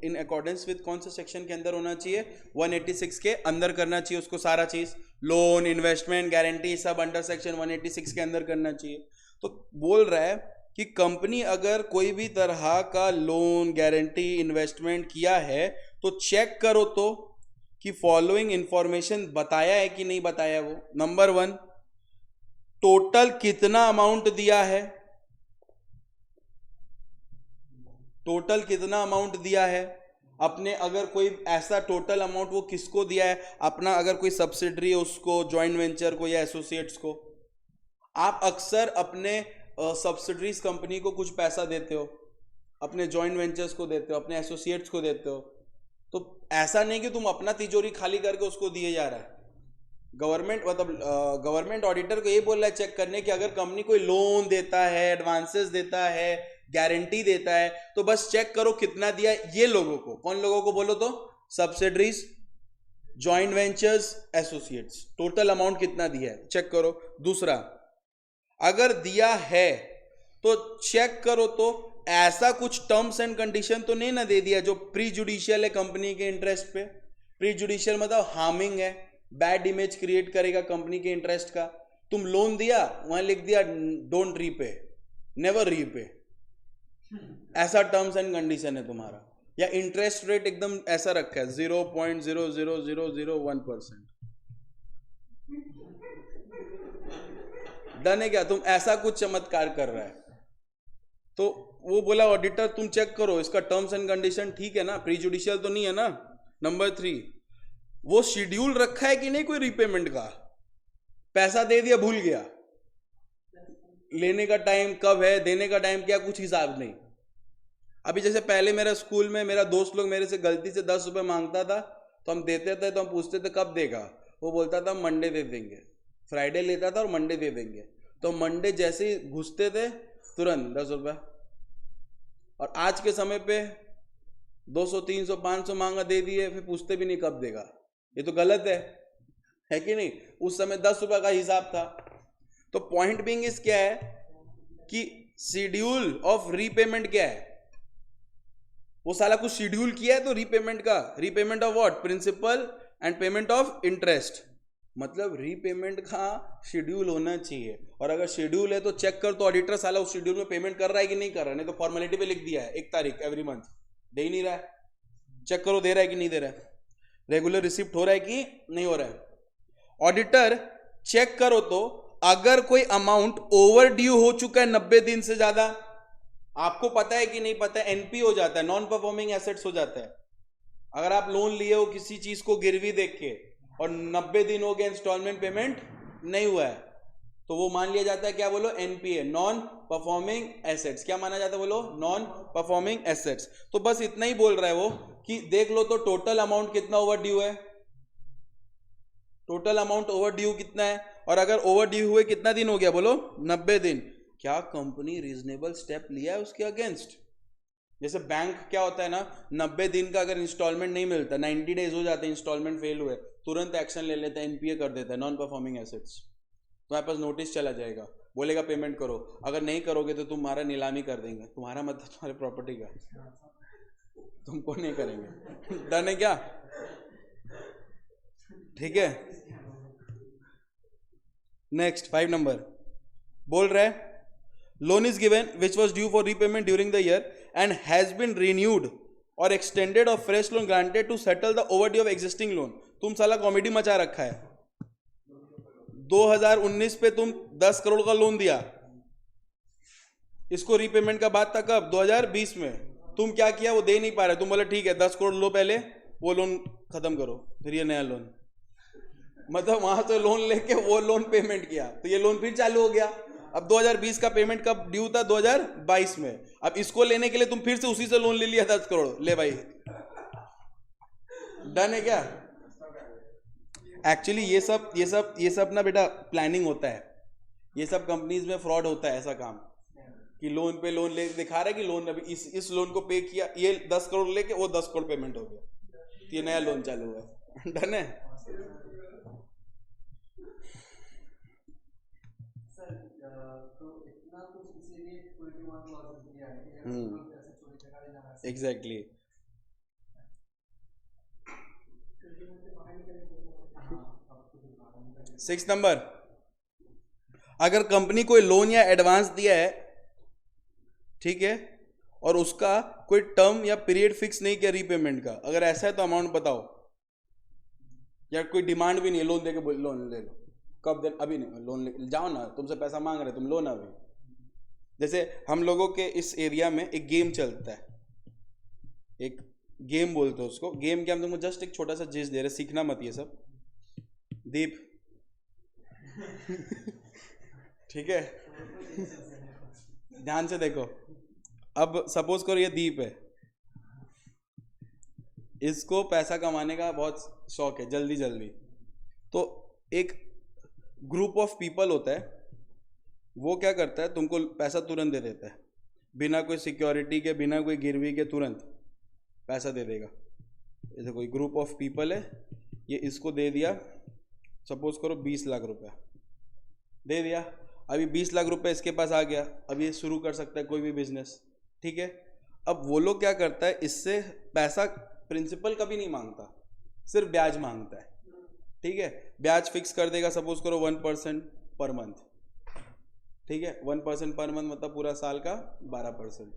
इन अकॉर्डेंस विद कौन सा सेक्शन के अंदर होना चाहिए, 186 के अंदर करना चाहिए उसको, सारा चीज लोन इन्वेस्टमेंट गारंटी सब अंडर सेक्शन 186 के अंदर करना चाहिए। तो बोल रहा है कि कंपनी अगर कोई भी तरह का लोन गारंटी इन्वेस्टमेंट किया है तो चेक करो तो कि फॉलोइंग इंफॉर्मेशन बताया है कि नहीं बताया वो। नंबर 1, टोटल कितना अमाउंट दिया है, टोटल कितना अमाउंट दिया है अपने, अगर कोई ऐसा टोटल अमाउंट वो किसको दिया है, अपना अगर कोई सब्सिडरी है उसको, जॉइंट वेंचर को या एसोसिएट्स को। आप अक्सर अपने सब्सिडरीज कंपनी को कुछ पैसा देते हो, अपने जॉइंट वेंचर्स को देते हो, अपने एसोसिएट्स को देते हो, तो ऐसा नहीं कि तुम अपना तिजोरी खाली करके उसको दिए जा रहा है। गवर्नमेंट मतलब गवर्नमेंट ऑडिटर को ये बोल रहा है चेक करने कि अगर कंपनी कोई लोन देता है, एडवांसेस देता है, गारंटी देता है, तो बस चेक करो कितना दिया है ये लोगों को। कौन लोगों को बोलो तो, subsidiaries, joint ventures, associates, total amount कितना दिया है चेक करो। दूसरा, अगर दिया है तो चेक करो तो ऐसा कुछ टर्म्स एंड कंडीशन तो नहीं ना दे दिया जो प्री जुडिशियल है कंपनी के इंटरेस्ट पे। प्री जुडिशियल मतलब हार्मिंग है, बैड इमेज क्रिएट करेगा कंपनी के इंटरेस्ट का। तुम लोन दिया, वहां लिख दिया डोंट रीपे, नेवर रीपे, ऐसा टर्म्स एंड कंडीशन है तुम्हारा। या इंटरेस्ट रेट एकदम ऐसा रखा है 0.00001%। डन है क्या। तुम ऐसा कुछ चमत्कार कर रहा है तो वो बोला ऑडिटर तुम चेक करो इसका टर्म्स एंड कंडीशन ठीक है ना, प्री जुडिशियल तो नहीं है ना। नंबर 3, वो शेड्यूल रखा है कि नहीं कोई रीपेमेंट का, पैसा दे दिया भूल गया, लेने का टाइम कब है, देने का टाइम क्या, कुछ हिसाब नहीं। अभी जैसे पहले मेरा स्कूल में मेरा दोस्त लोग मेरे से गलती से 10 रुपए मांगता था तो हम देते थे, तो हम पूछते थे कब देगा, वो बोलता था मंडे दे देंगे, फ्राइडे लेता था और मंडे दे देंगे। तो मंडे जैसे ही घुसते थे तुरंत 10 रुपया। और आज के समय पे 200 300 500 मांगा दे दिए, फिर पूछते भी नहीं कब देगा। ये तो गलत है कि नहीं। उस समय 10 रुपया का हिसाब था। तो पॉइंट बीइंग इस क्या है कि शेड्यूल ऑफ रीपेमेंट क्या है, वो साला कुछ शेड्यूल किया है तो रीपेमेंट का, repayment of what, principal and payment of interest. मतलब रीपेमेंट का शेड्यूल होना चाहिए, और अगर शेड्यूल है तो चेक कर तो ऑडिटर साला उस शेड्यूल में पेमेंट कर रहा है कि नहीं कर रहा है। नहीं तो फॉर्मेलिटी पे लिख दिया है 1 तारीख एवरी मंथ, दे ही नहीं रहा है। चेक करो दे रहा है कि नहीं दे रहा है, रेगुलर रिसिप्ट हो रहा है कि नहीं हो रहा है। ऑडिटर चेक करो तो अगर कोई अमाउंट ओवर ड्यू हो चुका है 90 दिन से ज्यादा, आपको पता है कि नहीं पता है, एनपी हो जाता है, नॉन परफॉर्मिंग एसेट्स हो जाता है। अगर आप लोन लिए हो किसी चीज को गिरवी देख के और 90 दिन हो गए इंस्टॉलमेंट पेमेंट नहीं हुआ है, तो वो मान लिया जाता है क्या, बोलो एनपीए, नॉन परफॉर्मिंग एसेट्स। क्या माना जाता है बोलो, नॉन परफॉर्मिंग एसेट्स। तो बस इतना ही बोल रहा है वो कि देख लो तो टोटल अमाउंट कितना ओवर ड्यू है, टोटल अमाउंट ओवर ड्यू कितना है, और अगर ओवर ड्यू हुए कितना दिन हो गया, बोलो 90 दिन। क्या कंपनी रीजनेबल स्टेप लिया है उसके अगेंस्ट। जैसे बैंक क्या होता है ना, 90 दिन का अगर इंस्टॉलमेंट नहीं मिलता, 90 डेज हो जाते हैं, इंस्टॉलमेंट फेल हुए, तुरंत एक्शन ले लेता है, एनपीए कर देता है, नॉन परफॉर्मिंग एसेट्स। तुम्हारे पास नोटिस चला जाएगा, बोलेगा पेमेंट करो, अगर नहीं करोगे तो तुम्हारा नीलामी कर देंगे। तुम्हारा मतलब तुम्हारे प्रॉपर्टी का, तुमको नहीं करेंगे। डन है क्या, ठीक है। नेक्स्ट 5 नंबर बोल रहा है, loan is given which was due for repayment during the year and has been renewed or extended or fresh loan granted to settle the overdue of existing loan। तुम साला comedy मचा रखा है। 2019 पे तुम 10 करोड़ का लोन दिया, इसको रीपेमेंट का बात था कब, 2020 में। तुम क्या किया, वो दे नहीं पा रहे, तुम बोले ठीक है 10 करोड़ लो पहले, वो लोन खत्म करो, फिर ये नया लोन। मतलब वहां से लोन लेके वो लोन पेमेंट किया तो ये लोन फिर चालू हो गया। अब 2020 का पेमेंट कब ड्यू था? 2022 में। अब इसको लेने के लिए तुम फिर से उसी से लोन ले लिया 10 करोड़, ले भाई, डन है क्या? एक्चुअली ये सब ना बेटा प्लानिंग होता है। ये सब कंपनीज में फ्रॉड होता है, ऐसा काम कि लोन पे लोन ले दिखा रहा है कि लोन अभी इस लोन को पे किया, ये 10 करोड़ लेके वो 10 करोड़ पेमेंट हो गया, तो ये नया लोन चालू हुआ है। डन है? एग्जैक्टली। सिक्स नंबर, अगर कंपनी कोई लोन या एडवांस दिया है, ठीक है, और उसका कोई टर्म या पीरियड फिक्स नहीं किया रीपेमेंट का, अगर ऐसा है तो अमाउंट बताओ। या कोई डिमांड भी नहीं है, लोन दे के लोन ले लो, कब दे, अभी नहीं, लोन ले जाओ ना, तुमसे पैसा मांग रहे तुम लो ना अभी। जैसे हम लोगों के इस एरिया में एक गेम चलता है, एक गेम बोलते हैं उसको। गेम क्या, हम तुमको जस्ट एक छोटा सा चीज दे रहे, सीखना मत ये सब। दीप ठीक है, ध्यान से देखो। अब सपोज करो ये दीप है, इसको पैसा कमाने का बहुत शौक है, जल्दी जल्दी। तो एक ग्रुप ऑफ पीपल होता है, वो क्या करता है, तुमको पैसा तुरंत दे देता है, बिना कोई सिक्योरिटी के, बिना कोई गिरवी के, तुरंत पैसा दे देगा। जैसे कोई ग्रुप ऑफ पीपल है, ये इसको दे दिया, सपोज करो 20 लाख रुपया दे दिया। अभी 20 लाख रुपए इसके पास आ गया, अब ये शुरू कर सकता है कोई भी बिजनेस, ठीक है। अब वो लोग क्या करता है, इससे पैसा प्रिंसिपल कभी नहीं मांगता, सिर्फ ब्याज मांगता है, ठीक है। ब्याज फिक्स कर देगा, सपोज करो 1% पर मंथ, ठीक है। 1% पर मंथ मतलब पूरा साल का 12%,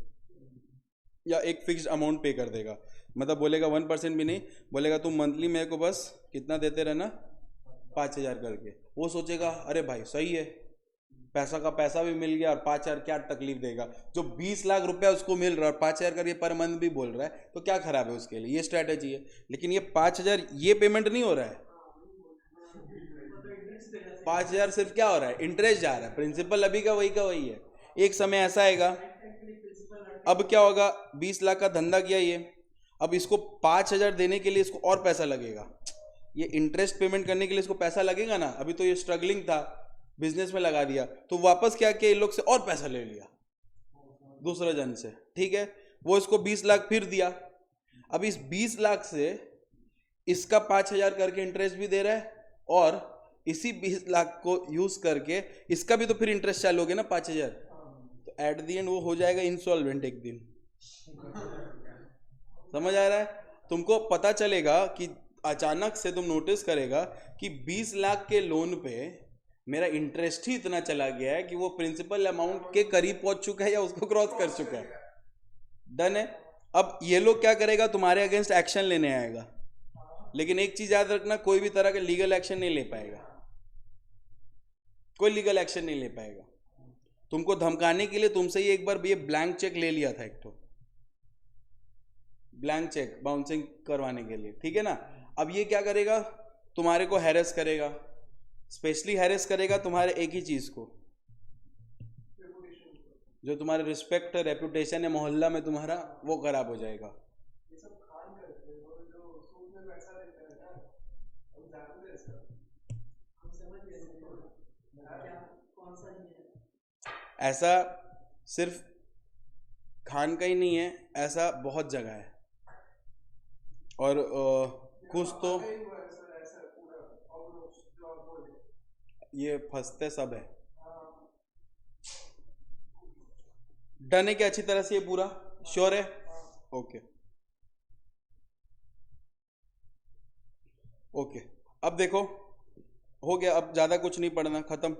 या एक फिक्स्ड अमाउंट पे कर देगा। मतलब बोलेगा 1% भी नहीं, बोलेगा तुम मंथली मेरे को बस कितना देते रहना, 5,000 करके। वो सोचेगा अरे भाई सही है, पैसा का पैसा भी मिल गया और 5,000 क्या तकलीफ देगा। जो 20 लाख रुपया उसको मिल रहा है और 5,000 करके पर मंथ भी बोल रहा है, तो क्या खराब है उसके लिए, ये स्ट्रैटेजी है। लेकिन ये 5,000 ये पेमेंट नहीं हो रहा है, 5,000 सिर्फ क्या हो रहा है, इंटरेस्ट जा रहा है, प्रिंसिपल अभी का वही है। एक समय ऐसा आएगा, अब क्या होगा, 20 लाख का धंधा किया ये, अब इसको 5,000 देने के लिए इसको और पैसा लगेगा, ये इंटरेस्ट पेमेंट करने के लिए इसको पैसा लगेगा ना। अभी तो ये स्ट्रगलिंग था, बिजनेस में लगा दिया, तो वापस क्या किया, इन लोग से और पैसा ले लिया दूसरे जन से, ठीक है। वो इसको 20 लाख फिर दिया, अब इस 20 लाख से इसका 5,000 करके इंटरेस्ट भी दे रहा है, और इसी 20 लाख को यूज करके इसका भी तो फिर इंटरेस्ट चालू हो गया ना 5,000। तो एट द एंड वो हो जाएगा इंसॉल्वेंट एक दिन। समझ आ रहा है? तुमको पता चलेगा कि अचानक से तुम नोटिस करेगा कि 20 लाख के लोन पे मेरा इंटरेस्ट ही इतना चला गया है कि वो प्रिंसिपल अमाउंट के करीब पहुंच चुका है या उसको क्रॉस कर चुका है। डन है? अब ये लोग क्या करेगा, तुम्हारे अगेंस्ट एक्शन लेने आएगा, लेकिन एक चीज याद रखना, कोई भी तरह का लीगल एक्शन नहीं ले पाएगा, कोई लीगल एक्शन नहीं ले पाएगा। तुमको धमकाने के लिए तुमसे ही एक बार ये ब्लैंक चेक ले लिया था, एक तो ब्लैंक चेक बाउंसिंग करवाने के लिए, ठीक है ना। अब ये क्या करेगा, तुम्हारे को हैरेस करेगा, स्पेशली हैरेस करेगा तुम्हारे एक ही चीज को, जो तुम्हारे रिस्पेक्ट रेपुटेशन है मोहल्ला में तुम्हारा, वो खराब हो जाएगा। ऐसा सिर्फ खान का ही नहीं है, ऐसा बहुत जगह है, और कुछ तो ये फंसते सब है। डन है क्या अच्छी तरह से ये पूरा? श्योर है? ओके ओके, अब देखो हो गया, अब ज्यादा कुछ नहीं पढ़ना, खत्म।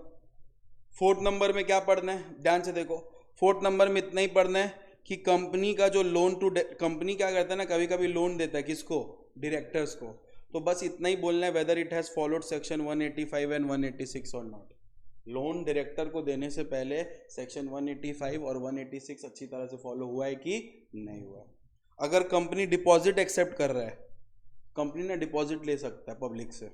4th नंबर में क्या पढ़ना है, ध्यान से देखो। 4th नंबर में इतना ही पढ़ना है कि कंपनी का जो लोन टू, कंपनी क्या करता है ना, कभी कभी लोन देता है, किसको, डायरेक्टर्स को। तो बस इतना ही बोलना है, whether it has followed section 185 and 186 और नॉट। लोन डायरेक्टर को देने से पहले सेक्शन 185 और 186 अच्छी तरह से फॉलो हुआ है कि नहीं हुआ। अगर कंपनी डिपॉजिट एक्सेप्ट कर रहा है, कंपनी ना डिपॉजिट ले सकता है पब्लिक से,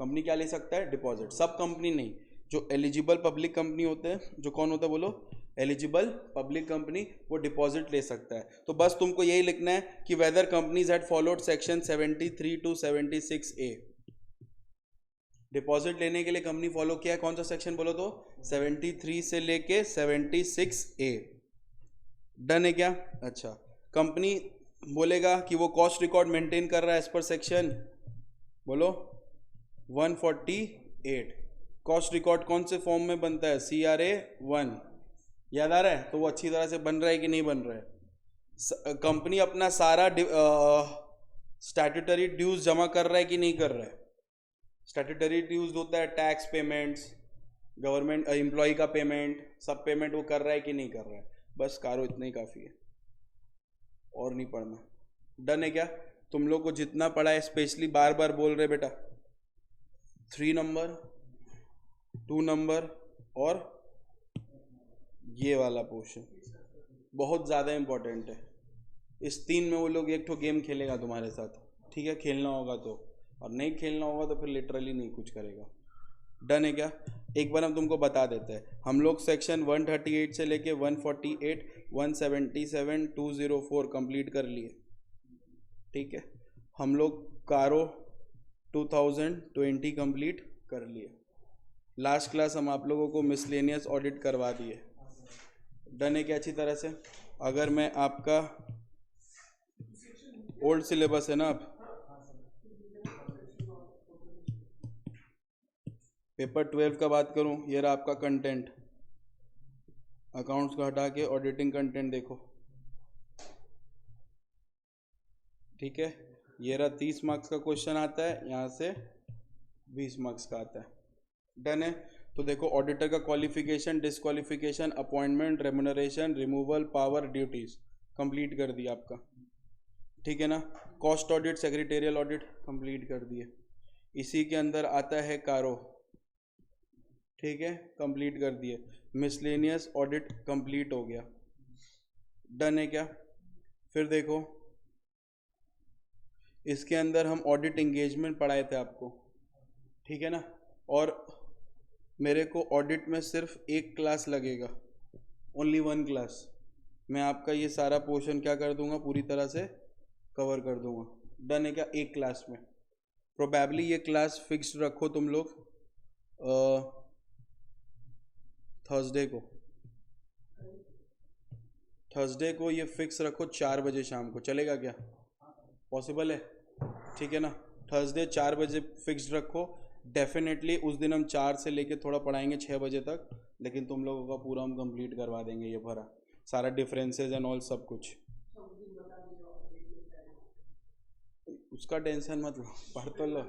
कंपनी क्या ले सकता है? डिपॉजिट। सब कंपनी नहीं, जो एलिजिबल पब्लिक कंपनी होते हैं, जो कौन होता है बोलो? एलिजिबल पब्लिक कंपनी, वो डिपॉजिट ले सकता है। तो बस तुमको यही लिखना है कि whether companies had followed section 73 to 76A। Deposit लेने के लिए कंपनी फॉलो किया है, कौन सा सेक्शन बोलो तो? 73 से लेके 76A। डन है क्या? अच्छा, कंपनी बोलेगा कि वो कॉस्ट रिकॉर्ड मेंटेन कर रहा है एज पर सेक्शन, बोलो 148। कॉस्ट रिकॉर्ड कौन से फॉर्म में बनता है? CRA 1। याद आ रहा है? तो वो अच्छी तरह से बन रहा है कि नहीं बन रहा है? कंपनी अपना सारा स्टैट्यूटरी ड्यूज जमा कर रहा है कि नहीं कर रहा है? स्टैट्यूटरी ड्यूज होता है टैक्स पेमेंट्स, गवर्नमेंट एम्प्लॉय का पेमेंट, सब पेमेंट वो कर रहा है कि नहीं कर रहा है? बस कारो इतना ही काफ़ी है, और नहीं पढ़ना। डन है क्या? तुम लोग को जितना पढ़ा है, स्पेशली बार बार बोल रहे बेटा, 3 नंबर, 2 नंबर और ये वाला पोर्शन बहुत ज़्यादा इंपॉर्टेंट है। इस 3 में वो लोग एक ठो गेम खेलेगा तुम्हारे साथ, ठीक है? खेलना होगा तो, और नहीं खेलना होगा तो फिर लिटरली नहीं कुछ करेगा। डन है क्या? एक बार हम तुमको बता देते हैं, हम लोग सेक्शन 138 से लेके 148, 177, 204 कंप्लीट कर लिए, ठीक है? हम लोग कारो 2020 कंप्लीट कर लिए। लास्ट क्लास हम आप लोगों को मिसलेनियस ऑडिट करवा दिए। डन है क्या? अच्छी तरह से। अगर मैं आपका ओल्ड सिलेबस है ना, आप पेपर 12 का बात करूं, ये रहा आपका कंटेंट, अकाउंट्स को हटा के ऑडिटिंग कंटेंट देखो, ठीक है? ये रहा 30 मार्क्स का क्वेश्चन आता है, यहाँ से 20 मार्क्स का आता है। डन है? तो देखो, ऑडिटर का qualification, disqualification, appointment, remuneration, removal, power, duties complete कर दिया आपका, ठीक है ना? Cost audit, secretarial audit complete कर दिए। इसी के अंदर आता है कारो, ठीक है? कंप्लीट कर दिए। मिसलेनियस ऑडिट कंप्लीट हो गया। डन है क्या? फिर देखो, इसके अंदर हम ऑडिट एंगेजमेंट पढ़ाए थे आपको, ठीक है ना? और मेरे को ऑडिट में सिर्फ एक क्लास लगेगा, ओनली 1 क्लास। मैं आपका ये सारा पोर्शन क्या कर दूंगा? पूरी तरह से कवर कर दूंगा। डन है क्या? एक क्लास में। प्रोबेबली ये क्लास फिक्स्ड रखो तुम लोग थर्सडे को ये फिक्स रखो 4 बजे शाम को, चलेगा क्या? पॉसिबल है? ठीक है ना? थर्सडे 4 बजे फिक्स्ड रखो। डेफिनेटली उस दिन हम 4 से लेके थोड़ा पढ़ाएंगे 6 बजे तक, लेकिन तुम लोगों का पूरा हम कंप्लीट करवा देंगे ये भरा सारा डिफरेंसेस एंड ऑल सब कुछ। उसका टेंशन मत लो, पढ़ तो लो।